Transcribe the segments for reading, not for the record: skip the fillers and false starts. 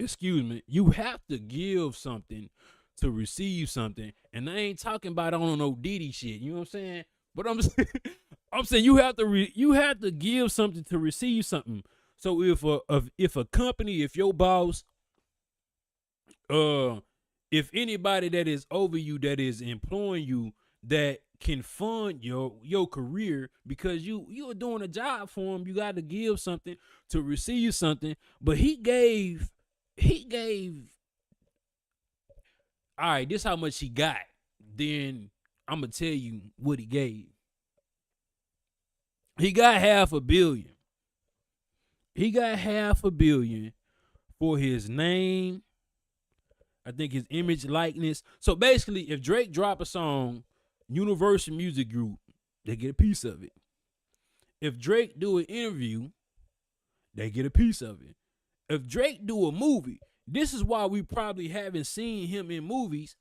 excuse me, you have to give something to receive something. And I ain't talking about on no Diddy shit. You know what I'm saying? But I'm saying, I'm saying you have to give something to receive something. So if a company, if your boss, uh, if anybody that is over you, that is employing you, that can fund your career, because you're doing a job for him, you got to give something to receive something. But he gave all right, this how much he got. Then I'm gonna tell you what he gave. He got $500 million. He got $500 million for his name. I think his image, likeness. So basically, if Drake drop a song, Universal Music Group, they get a piece of it. If Drake do an interview, they get a piece of it. If Drake do a movie, this is why we probably haven't seen him in movies,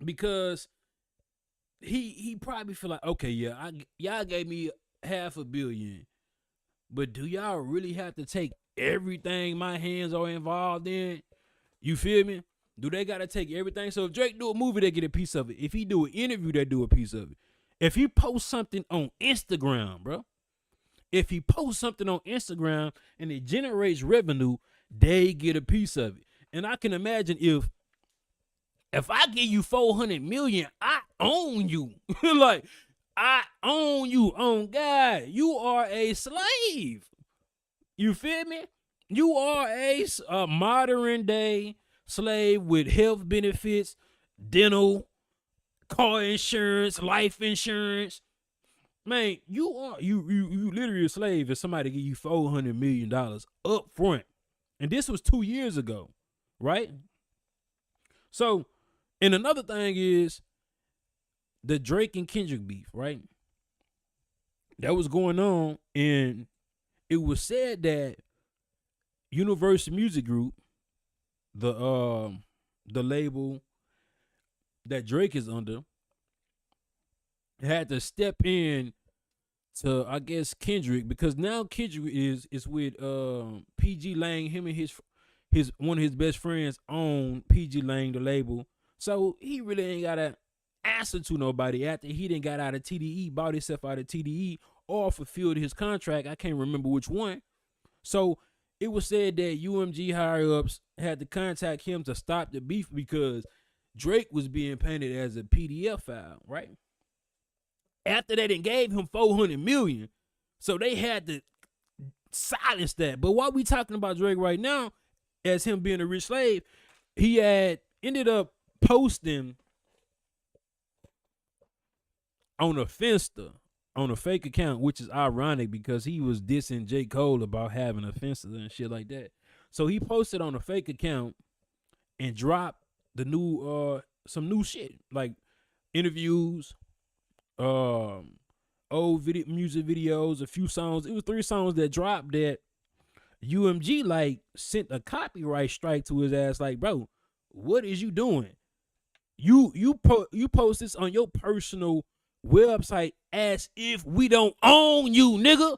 because he probably feel like, okay, yeah, y'all gave me $500 million, but do y'all really have to take everything my hands are involved in? You feel me? Do they gotta take everything? So if Drake do a movie, they get a piece of it. If he do an interview, they do a piece of it. If he posts something on Instagram, bro, if he posts something on Instagram and it generates revenue, they get a piece of it. And I can imagine if I give you $400 million, I own you. Like, I own you. On God, you are a slave. You feel me? You are a modern day slave with health benefits, dental, car insurance, life insurance. Man, you literally a slave if somebody give you $400 million up front. And this was 2 years ago, right? So, and another thing is the Drake and Kendrick beef, right? That was going on, and it was said that Universal Music Group, the label that Drake is under, had to step in to, I guess, Kendrick, because now Kendrick is with PG Lang. Him and his one of his best friends own PG Lang, the label. So he really ain't gotta answer to nobody after he didn't got out of TDE, bought himself out of TDE, or fulfilled his contract. I can't remember which one. So it was said that UMG higher ups had to contact him to stop the beef because Drake was being painted as a PDF file, right? After they done gave him $400 million, so they had to silence that. But while we talking about Drake right now, as him being a rich slave, he had ended up posting on a Finsta, on a fake account, which is ironic because he was dissing J. Cole about having a Finsta and shit like that. So he posted on a fake account and dropped the new some new shit, like interviews, old music videos, a few songs. It was 3 songs that dropped that UMG like sent a copyright strike to his ass. Like, bro, what is you doing? You post this on your personal website as if we don't own you, nigga.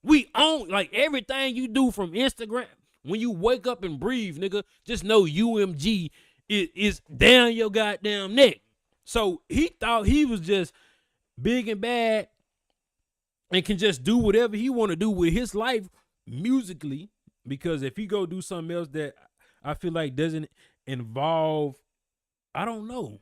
We own, like, everything you do from Instagram. When you wake up and breathe, nigga, just know UMG is down your goddamn neck. So he thought he was just big and bad and can just do whatever he want to do with his life musically, because if he go do something else that I feel like doesn't involve, I don't know,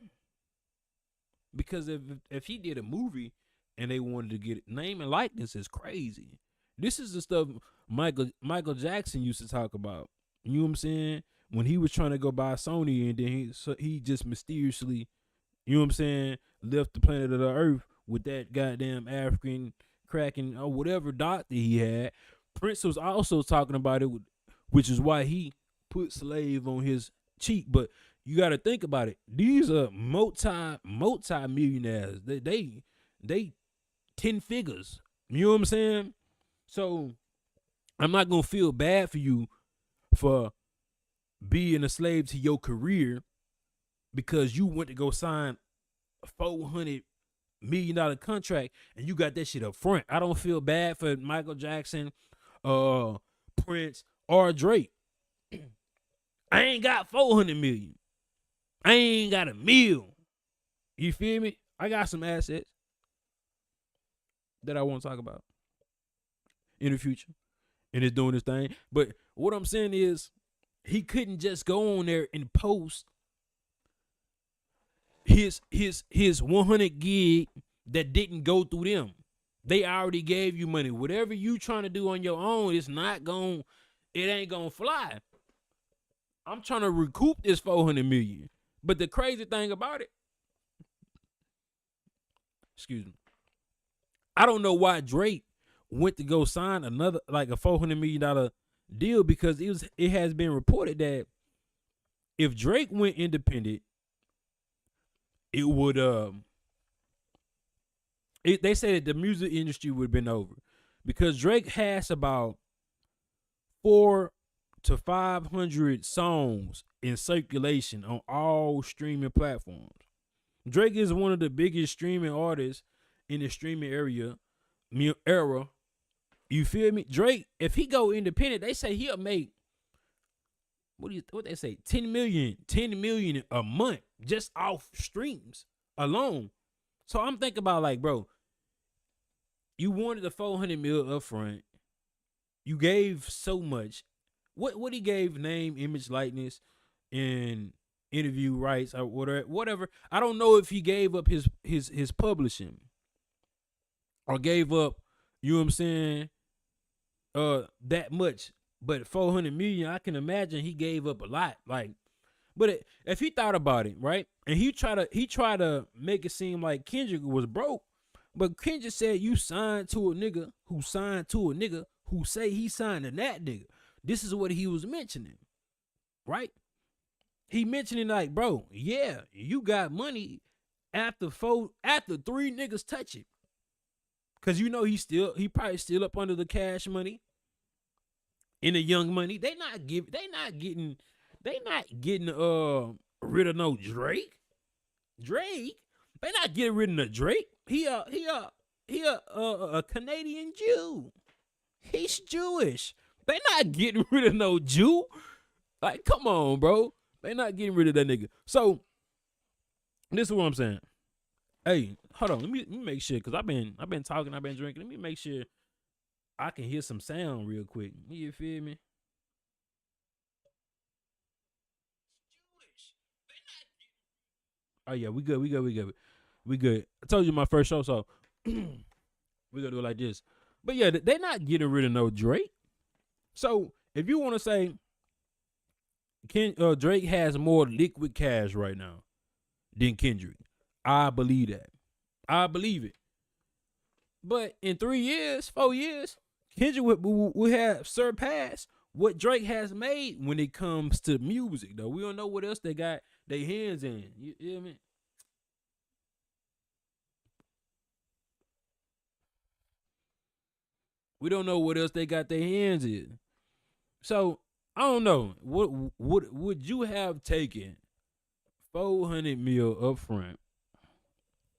because if he did a movie and they wanted to get it, name and likeness is crazy. This is the stuff Michael Jackson used to talk about. You know what I'm saying? When he was trying to go buy Sony, and then he just mysteriously, you know what I'm saying, left the planet of the Earth with that goddamn African cracking or whatever doctor he had. Prince was also talking about it, which is why he put slave on his cheek. But you got to think about it. These are multi-millionaires. They 10 figures. You know what I'm saying? So I'm not gonna feel bad for you for being a slave to your career because you went to go sign a $400 million contract and you got that shit up front. I don't feel bad for Michael Jackson, Prince, or Drake. I ain't got 400 million. I ain't got a meal. You feel me? I got some assets that I want to talk about in the future, and it's doing this thing. But what I'm saying is, he couldn't just go on there and post his 100 gig that didn't go through them. They already gave you money. Whatever you trying to do on your own, it ain't gonna fly. I'm trying to recoup this 400 million. But the crazy thing about it, excuse me, I don't know why Drake went to go sign another like a $400 million deal, because it has been reported that if Drake went independent, it would they say that the music industry would have been over, because Drake has about 400 to 500 songs in circulation on all streaming platforms. Drake is one of the biggest streaming artists in the streaming era. You feel me? Drake, if he go independent, they say he'll make what they say 10 million a month just off streams alone. So I'm thinking about, like, bro, you wanted the 400 mil up front. You gave so much. What he gave, name, image, likeness, and interview rights or whatever. I don't know if he gave up his publishing or gave up, you know what I'm saying, that much. But 400 million, I can imagine he gave up a lot. Like, but if he thought about it, right, and he tried to make it seem like Kendrick was broke, but Kendrick said you signed to a nigga who signed to a nigga who say he signed to that nigga. This is what he was mentioning, right? He mentioning like, bro, yeah, you got money after three niggas touch it, cause you know he probably still up under the Cash Money and the Young Money. They not getting rid of no Drake. They not getting rid of no Drake. He a Canadian Jew. He's Jewish. They not getting rid of no Jew. Like, come on, bro. They not getting rid of that nigga. So this is what I'm saying. Hey, hold on. Let me make sure, cause I've been talking, I've been drinking. Let me make sure I can hear some sound real quick. You feel me? Oh yeah, we good. I told you my first show, so we gonna do it like this. But yeah, they're not getting rid of no Drake. So if you want to say Drake has more liquid cash right now than Kendrick, I believe that. I believe it. But in 4 years, Kendrick would have surpassed what Drake has made when it comes to music, though. We don't know what else they got their hands in. You hear me? We don't know what else they got their hands in. So I don't know. What would you have taken 400 mil up front,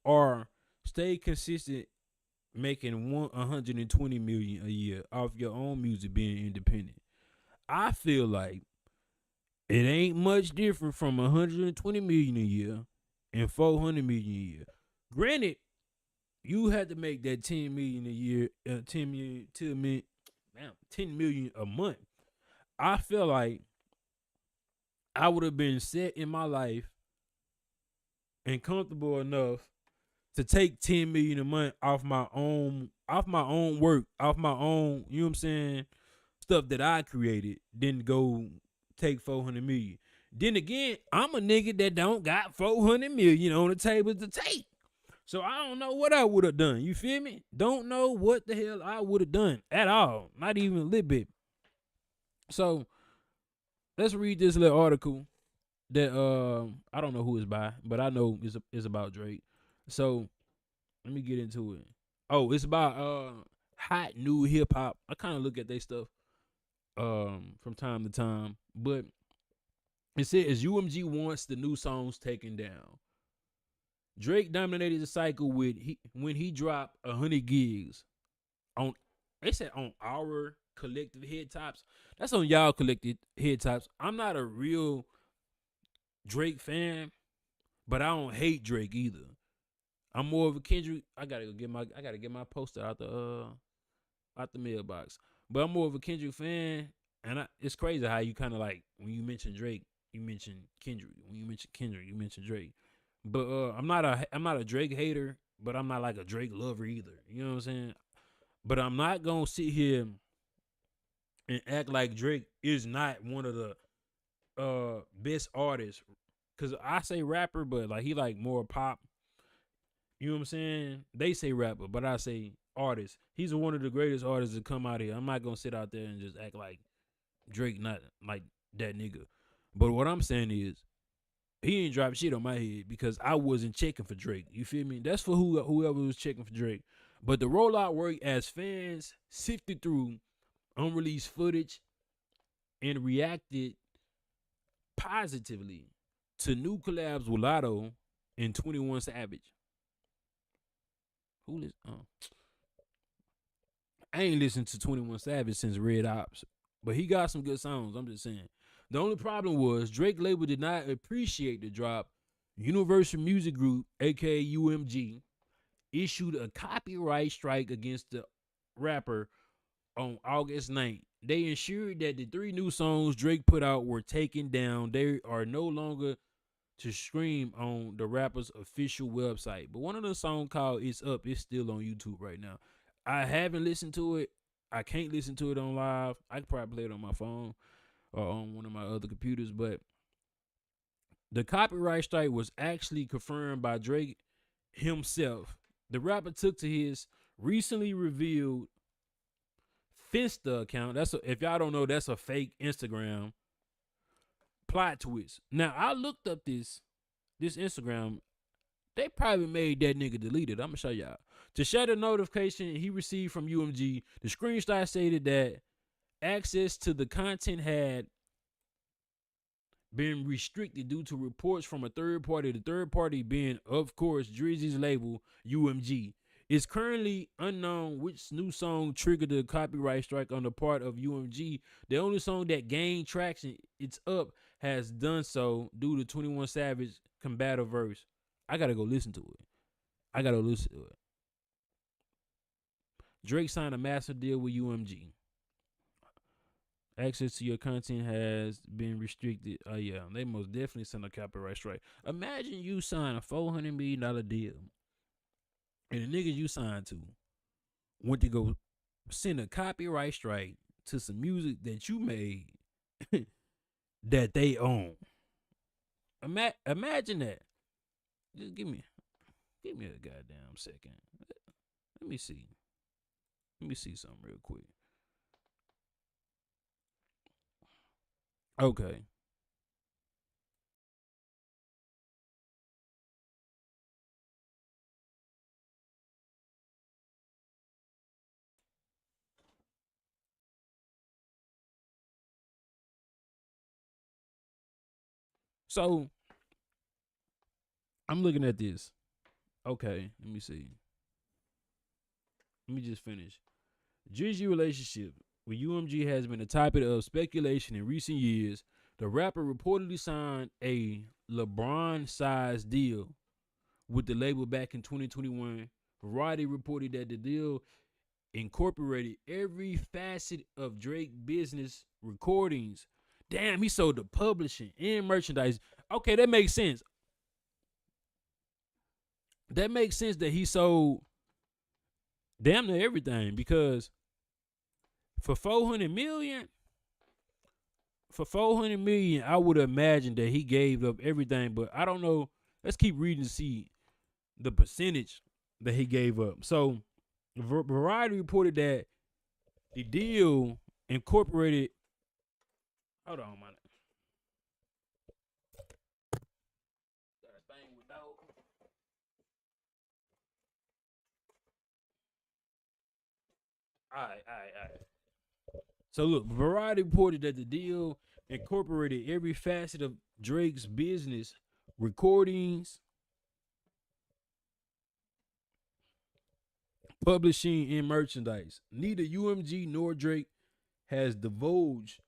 or stay consistent making 120 million a year off your own music being independent? I feel like it ain't much different from 120 million a year and 400 million a year. Granted, you had to make that 10 million a year, 10 million a month. I feel like I would have been set in my life and comfortable enough to take 10 million a month off my own work, off my own, you know what I'm saying, stuff that I created, then go take 400 million. Then again, I'm a nigga that don't got 400 million on the table to take. So I don't know what I would have done. You feel me? Don't know what the hell I would have done at all. Not even a little bit. So let's read this little article that I don't know who it's by, but I know it's about Drake. So let me get into it. Oh, it's about hot new hip hop. I kind of look at their stuff from time to time, but it says UMG wants the new songs taken down. Drake dominated the cycle when he dropped 100 gigs on. They said on our collective head tops. That's on y'all collective head tops. I'm not a real Drake fan, but I don't hate Drake either. I'm more of a Kendrick. I gotta get my poster out the mailbox. But I'm more of a Kendrick fan, and it's crazy how you kind of like when you mention Drake, you mention Kendrick. When you mention Kendrick, you mention Drake. But I'm not a Drake hater, but I'm not like a Drake lover either. You know what I'm saying? But I'm not gonna sit here and act like Drake is not one of the best artists. Cause I say rapper, but like he like more pop. You know what I'm saying? They say rapper, but I say artist. He's one of the greatest artists to come out here. I'm not gonna sit out there and just act like Drake not like that nigga. But what I'm saying is he ain't dropping shit on my head because I wasn't checking for Drake. You feel me? That's for whoever was checking for Drake. But the rollout work as fans sifted through unreleased footage and reacted positively to new collabs with Lotto and 21 Savage. Who is? I ain't listened to 21 Savage since Red Ops, but he got some good songs. I'm just saying. The only problem was Drake label did not appreciate the drop. Universal Music Group, aka UMG, issued a copyright strike against the rapper on August 9th. They ensured that the 3 new songs Drake put out were taken down. They are no longer to stream on the rapper's official website. But one of the songs called It's Up is still on YouTube right now. I haven't listened to it. I can't listen to it on live. I could probably play it on my phone or on one of my other computers. But the copyright strike was actually confirmed by Drake himself. The rapper took to his recently revealed Finsta account. If y'all don't know, that's a fake Instagram plot twist. Now I looked up this Instagram. They probably made that nigga delete it. I'm gonna show y'all. To share the notification he received from UMG, the screenshot stated that access to the content had been restricted due to reports from a third party. The third party being, of course, Drizzy's label, UMG. It's currently unknown which new song triggered the copyright strike on the part of UMG. The only song that gained traction, It's Up, has done so due to 21 Savage combative verse. I gotta go listen to it. Drake signed a master deal with UMG. Access to your content has been restricted. Oh yeah, they most definitely send a copyright strike. Imagine you sign a $400 million deal, and the niggas you signed to went to go send a copyright strike to some music that you made that they own. Imagine that. Just give me a goddamn second. Let me see. Let me see something real quick. Okay. So I'm looking at this. Okay, let me see. Let me just finish. Drizzy relationship with UMG has been a topic of speculation in recent years. The rapper reportedly signed a LeBron-sized deal with the label back in 2021. Variety reported that the deal incorporated every facet of Drake business recordings. Damn, he sold the publishing and merchandise. Okay, that makes sense. That makes sense that he sold damn near everything because for 400 million, I would imagine that he gave up everything, but I don't know. Let's keep reading to see the percentage that he gave up. So Variety reported that the deal incorporated. Hold on, man. All right. So look, Variety reported that the deal incorporated every facet of Drake's business, recordings, publishing, and merchandise. Neither UMG nor Drake has divulged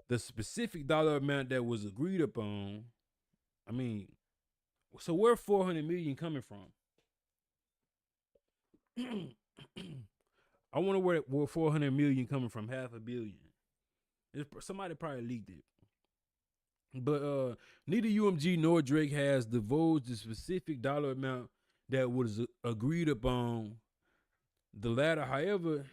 the specific dollar amount that was agreed upon. I mean, so where 400 million coming from? I wonder where 400 million coming from, half a billion. Somebody probably leaked it. But neither UMG nor Drake has divulged the specific dollar amount that was agreed upon. The latter, however,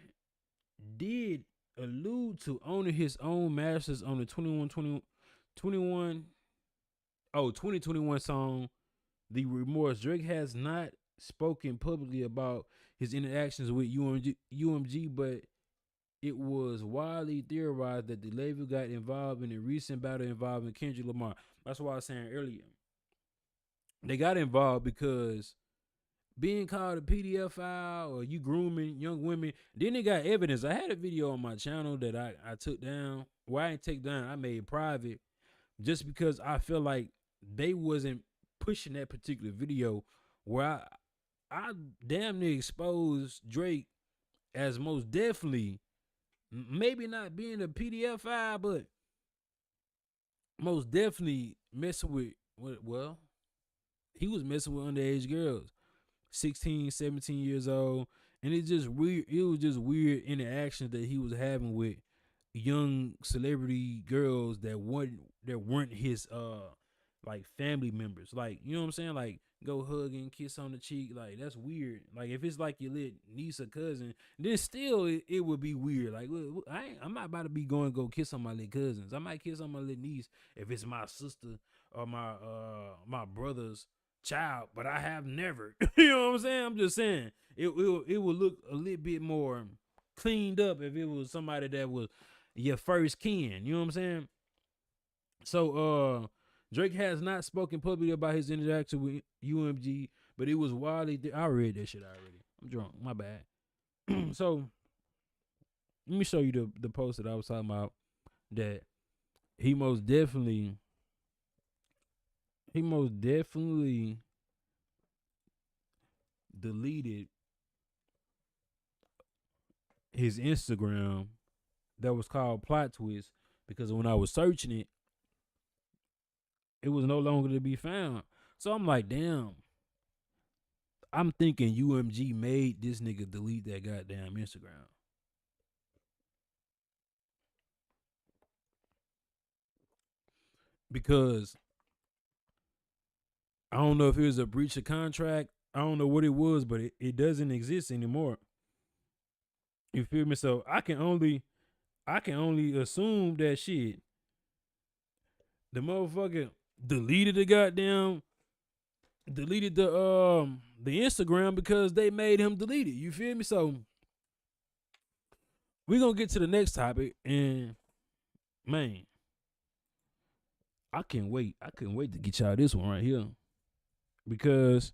did allude to owning his own masters on the 2021 song The Remorse. Drake has not spoken publicly about his interactions with UMG, but it was widely theorized that the label got involved in a recent battle involving Kendrick Lamar. That's what I was saying earlier. They got involved because being called a PDF file or you grooming young women, then they got evidence. I had a video on my channel that I took down. Well, I didn't take down, I made private just because I feel like they wasn't pushing that particular video where I damn near exposed Drake as most definitely maybe not being a PDF file, but most definitely messing with, well, he was messing with underage girls, 16, 17 years old. And it just weird. It was just weird interactions that he was having with young celebrity girls that weren't his like family members. Like, you know what I'm saying? Like, go hug and kiss on the cheek. Like, that's weird. Like, if it's like your little niece or cousin, then still it would be weird. Like, look, I'm not about to be going to go kiss on my little cousins. I might kiss on my little niece if it's my sister or my brother's child, but I have never. You know what I'm saying? I'm just saying it would look a little bit more cleaned up if it was somebody that was your first kin. You know what I'm saying? So Drake has not spoken publicly about his interaction with UMG, but it was widely. I read that shit already. I'm drunk. My bad. So let me show you the post that I was talking about. That he most definitely deleted his Instagram that was called Plot Twist because when I was searching it, it was no longer to be found. So I'm like, damn. I'm thinking UMG made this nigga delete that goddamn Instagram. Because I don't know if it was a breach of contract. I don't know what it was, but it doesn't exist anymore. You feel me? So I can only assume that shit. The motherfucker deleted the Instagram because they made him delete it. You feel me? So we're gonna get to the next topic, and man, I can't wait. I couldn't wait to get y'all this one right here. Because